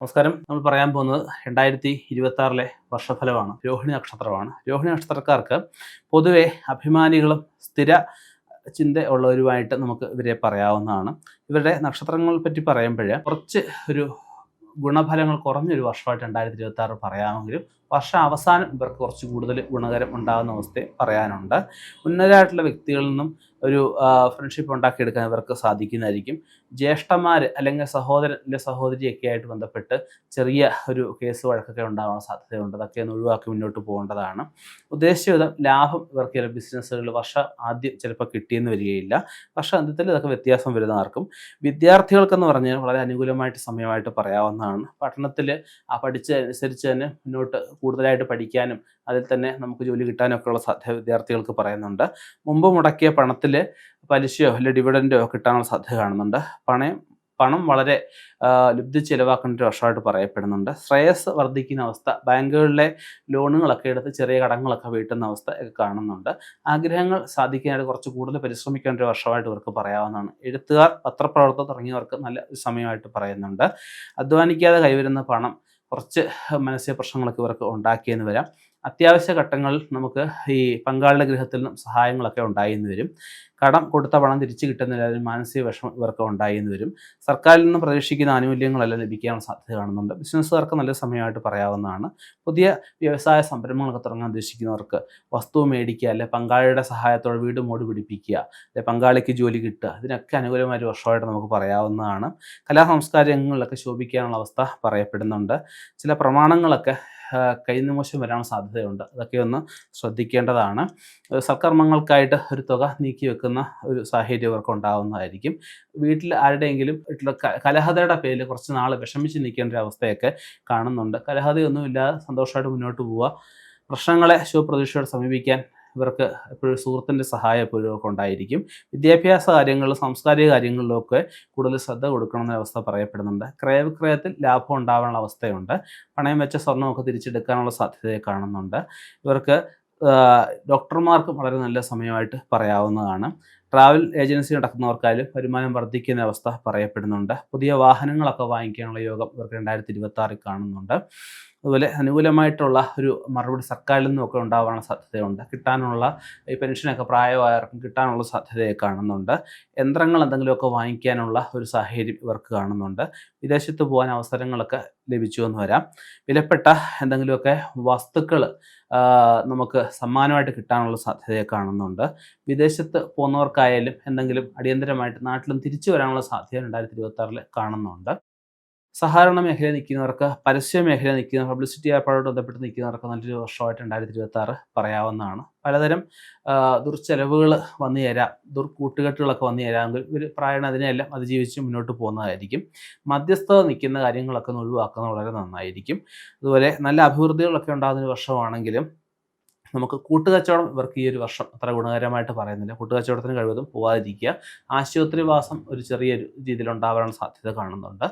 നമസ്കാരം. നമ്മൾ പറയാൻ പോകുന്നത് 2026 വർഷഫലമാണ്. രോഹിണി നക്ഷത്രമാണ്. രോഹിണി നക്ഷത്രക്കാർക്ക് പൊതുവെ അഭിമാനികളും സ്ഥിര ചിന്ത ഉള്ളവരുമായിട്ട് നമുക്ക് ഇവരെ പറയാവുന്നതാണ്. ഇവരുടെ നക്ഷത്രങ്ങളെ പറ്റി പറയുമ്പോൾ കുറച്ച് ഒരു ഗുണഫലങ്ങൾ കുറഞ്ഞൊരു വർഷമായിട്ട് 2026 പറയാമെങ്കിലും വർഷം അവസാനം ഇവർക്ക് കുറച്ച് കൂടുതൽ ഗുണകരം ഉണ്ടാകുന്ന അവസ്ഥയെ പറയാനുണ്ട്. ഉന്നതരായിട്ടുള്ള വ്യക്തികളിൽ നിന്നും ഒരു ഫ്രണ്ട്ഷിപ്പ് ഉണ്ടാക്കിയെടുക്കാൻ ഇവർക്ക് സാധിക്കുന്നതായിരിക്കും. ജ്യേഷ്ഠന്മാർ അല്ലെങ്കിൽ സഹോദരൻ്റെ സഹോദരിയൊക്കെ ആയിട്ട് ബന്ധപ്പെട്ട് ചെറിയ ഒരു കേസ് വഴക്കൊക്കെ ഉണ്ടാകാൻ സാധ്യതയുണ്ട്. അതൊക്കെ ഒന്ന് ഒഴിവാക്കി മുന്നോട്ട് പോകേണ്ടതാണ്. ഉദ്ദേശിച്ച വിധം ലാഭം ഇവർക്ക് ചില ബിസിനസ്സുകളിൽ വർഷം ആദ്യം ചിലപ്പോൾ കിട്ടിയെന്ന് വരികയില്ല. വർഷാന്ത്യത്തിൽ ഇതൊക്കെ വ്യത്യാസം വരുന്നവർക്കും. വിദ്യാർത്ഥികൾക്കെന്ന് പറഞ്ഞാൽ വളരെ അനുകൂലമായിട്ട് സമയമായിട്ട് പറയാവുന്നതാണ്. പഠനത്തിൽ പഠിച്ചതനുസരിച്ച് തന്നെ മുന്നോട്ട് കൂടുതലായിട്ട് പഠിക്കാനും അതിൽ തന്നെ നമുക്ക് ജോലി കിട്ടാനൊക്കെ ഉള്ള സാധ്യത വിദ്യാർത്ഥികൾക്ക് പറയുന്നുണ്ട്. മുമ്പ് മുടക്കിയ പണത്തിൽ പലിശയോ അല്ലെങ്കിൽ ഡിവിഡൻഡോ കിട്ടാനുള്ള സാധ്യത കാണുന്നുണ്ട്. പണം വളരെ ലുബ്ധി ചിലവാക്കേണ്ട ഒരു വർഷമായിട്ട് പറയപ്പെടുന്നുണ്ട്. ശ്രേയസ് വർദ്ധിക്കുന്ന അവസ്ഥ, ബാങ്കുകളിലെ ലോണുകളൊക്കെ എടുത്ത് ചെറിയ കടങ്ങളൊക്കെ വീട്ടുന്ന അവസ്ഥ ഒക്കെ കാണുന്നുണ്ട്. ആഗ്രഹങ്ങൾ സാധിക്കാനായിട്ട് കുറച്ച് കൂടുതൽ പരിശ്രമിക്കേണ്ട ഒരു വർഷമായിട്ട് ഇവർക്ക് പറയാവുന്നതാണ്. എഴുത്തുകാർ, പത്രപ്രവർത്തകർ തുടങ്ങിയവർക്ക് നല്ല സമയമായിട്ട് പറയുന്നുണ്ട്. അധ്വാനിക്കാതെ കൈവരുന്ന പണം കുറച്ച് മാനസിക പ്രശ്നങ്ങളൊക്കെ ഇവർക്ക് ഉണ്ടാക്കിയെന്ന് വരാം. അത്യാവശ്യ ഘട്ടങ്ങളിൽ നമുക്ക് ഈ പങ്കാളിയുടെ ഗൃഹത്തിൽ നിന്നും സഹായങ്ങളൊക്കെ ഉണ്ടായെന്ന് വരും. കടം കൊടുത്ത പണം തിരിച്ചു കിട്ടുന്നില്ല, മാനസിക വിഷമം ഇവർക്ക് ഉണ്ടായെന്ന് വരും. സർക്കാരിൽ നിന്നും പ്രതീക്ഷിക്കുന്ന ആനുകൂല്യങ്ങളെല്ലാം ലഭിക്കാനുള്ള സാധ്യത കാണുന്നുണ്ട്. ബിസിനസ്സുകാർക്ക് നല്ല സമയമായിട്ട് പറയാവുന്നതാണ്. പുതിയ വ്യവസായ സംരംഭങ്ങളൊക്കെ തുടങ്ങാൻ ഉദ്ദേശിക്കുന്നവർക്ക് വസ്തു മേടിക്കുക, അല്ലെ പങ്കാളിയുടെ സഹായത്തോടെ വീട് മോടി പിടിപ്പിക്കുക, അല്ലെ പങ്കാളിക്ക് ജോലി കിട്ടുക, ഇതിനൊക്കെ അനുകൂലമായ ഒരു വർഷമായിട്ട് നമുക്ക് പറയാവുന്നതാണ്. കലാസംസ്കാര രംഗങ്ങളിലൊക്കെ ശോഭിക്കാനുള്ള അവസ്ഥ പറയപ്പെടുന്നുണ്ട്. ചില പ്രമാണങ്ങളൊക്കെ കൈനിമോശം വരാൻ സാധ്യതയുണ്ട്. അതൊക്കെ ഒന്ന് ശ്രദ്ധിക്കേണ്ടതാണ്. സൽക്കർമ്മങ്ങൾക്കായിട്ട് ഒരു തുക നീക്കി വെക്കുന്ന ഒരു സാഹചര്യം അവർക്ക് ഉണ്ടാകുന്നതായിരിക്കും. വീട്ടിൽ ആരുടെയെങ്കിലും വീട്ടിൽ കലഹതയുടെ പേരിൽ കുറച്ച് നാൾ വിഷമിച്ച് നിൽക്കേണ്ട ഒരു അവസ്ഥയൊക്കെ കാണുന്നുണ്ട്. കലഹതയൊന്നുമില്ലാതെ സന്തോഷമായിട്ട് മുന്നോട്ട് പോവുക. പ്രശ്നങ്ങളെ ശുഭപ്രതീക്ഷയോടെ സമീപിക്കാൻ ഇവർക്ക് എപ്പോഴും സുഹൃത്തിൻ്റെ സഹായം എപ്പോഴും ഒക്കെ ഉണ്ടായിരിക്കും. വിദ്യാഭ്യാസ കാര്യങ്ങളിലും സാംസ്കാരിക കാര്യങ്ങളിലുമൊക്കെ കൂടുതൽ ശ്രദ്ധ കൊടുക്കണമെന്ന അവസ്ഥ പറയപ്പെടുന്നുണ്ട്. ക്രയവിക്രയത്തിൽ ലാഭം ഉണ്ടാകാനുള്ള അവസ്ഥയുണ്ട്. പണയം വെച്ച സ്വർണ്ണമൊക്കെ തിരിച്ചെടുക്കാനുള്ള സാധ്യതയെ കാണുന്നുണ്ട്. ഇവർക്ക് ഡോക്ടർമാർക്കും വളരെ നല്ല സമയമായിട്ട് പറയാവുന്നതാണ്. ട്രാവൽ ഏജൻസി നടത്തുന്നവർക്കായാലും വരുമാനം വർദ്ധിക്കുന്ന അവസ്ഥ പറയപ്പെടുന്നുണ്ട്. പുതിയ വാഹനങ്ങളൊക്കെ വാങ്ങിക്കാനുള്ള യോഗം ഇവർക്ക് 2026 കാണുന്നുണ്ട്. അതുപോലെ അനുകൂലമായിട്ടുള്ള ഒരു മറുപടി സർക്കാരിൽ നിന്നുമൊക്കെ ഉണ്ടാകാനുള്ള സാധ്യതയുണ്ട്. കിട്ടാനുള്ള ഈ പെൻഷനൊക്കെ പ്രായമായവർക്കും കിട്ടാനുള്ള സാധ്യതയെ കാണുന്നുണ്ട്. യന്ത്രങ്ങൾ എന്തെങ്കിലുമൊക്കെ വാങ്ങിക്കാനുള്ള ഒരു സാഹചര്യം ഇവർക്ക് കാണുന്നുണ്ട്. വിദേശത്ത് പോകാൻ അവസരങ്ങളൊക്കെ ലഭിച്ചു എന്ന് വരാം. വിലപ്പെട്ട എന്തെങ്കിലുമൊക്കെ വസ്തുക്കൾ നമുക്ക് സമ്മാനമായിട്ട് കിട്ടാനുള്ള സാധ്യതയെ കാണുന്നുണ്ട്. വിദേശത്ത് പോകുന്നവർക്കായാലും എന്തെങ്കിലും അടിയന്തരമായിട്ട് നാട്ടിലും തിരിച്ചു വരാനുള്ള സാധ്യത 2026 കാണുന്നുണ്ട്. സഹകരണ മേഖലയിൽ നിൽക്കുന്നവർക്ക്, പരസ്യ മേഖലയിൽ നിൽക്കുന്നവർ, പബ്ലിസിറ്റി ആപ്പായിട്ട് ബന്ധപ്പെട്ട് നിൽക്കുന്നവർക്ക് നല്ലൊരു വർഷമായിട്ട് 2026 പറയാവുന്നതാണ്. പലതരം ദുർച്ചെലവുകൾ വന്നു ചേരാം, ദുർകൂട്ടുകെട്ടുകളൊക്കെ വന്നു ചേരാമെങ്കിൽ ഇവർ പ്രായണ അതിനെല്ലാം അതിജീവിച്ച് മുന്നോട്ട് പോകുന്നതായിരിക്കും. മധ്യസ്ഥത നിൽക്കുന്ന കാര്യങ്ങളൊക്കെ ഒന്ന് ഒഴിവാക്കുന്നത് വളരെ നന്നായിരിക്കും. അതുപോലെ നല്ല അഭിവൃദ്ധികളൊക്കെ ഉണ്ടാകുന്ന ഒരു വർഷമാണെങ്കിലും നമുക്ക് കൂട്ടുകച്ചവടം ഇവർക്ക് ഈ ഒരു വർഷം അത്ര ഗുണകരമായിട്ട് പറയുന്നില്ല. കൂട്ടുകച്ചവടത്തിന് കഴിവതും പോകാതിരിക്കുക. ആശുപത്രിവാസം ഒരു ചെറിയൊരു രീതിയിൽ ഉണ്ടാകാനുള്ള സാധ്യത കാണുന്നുണ്ട്.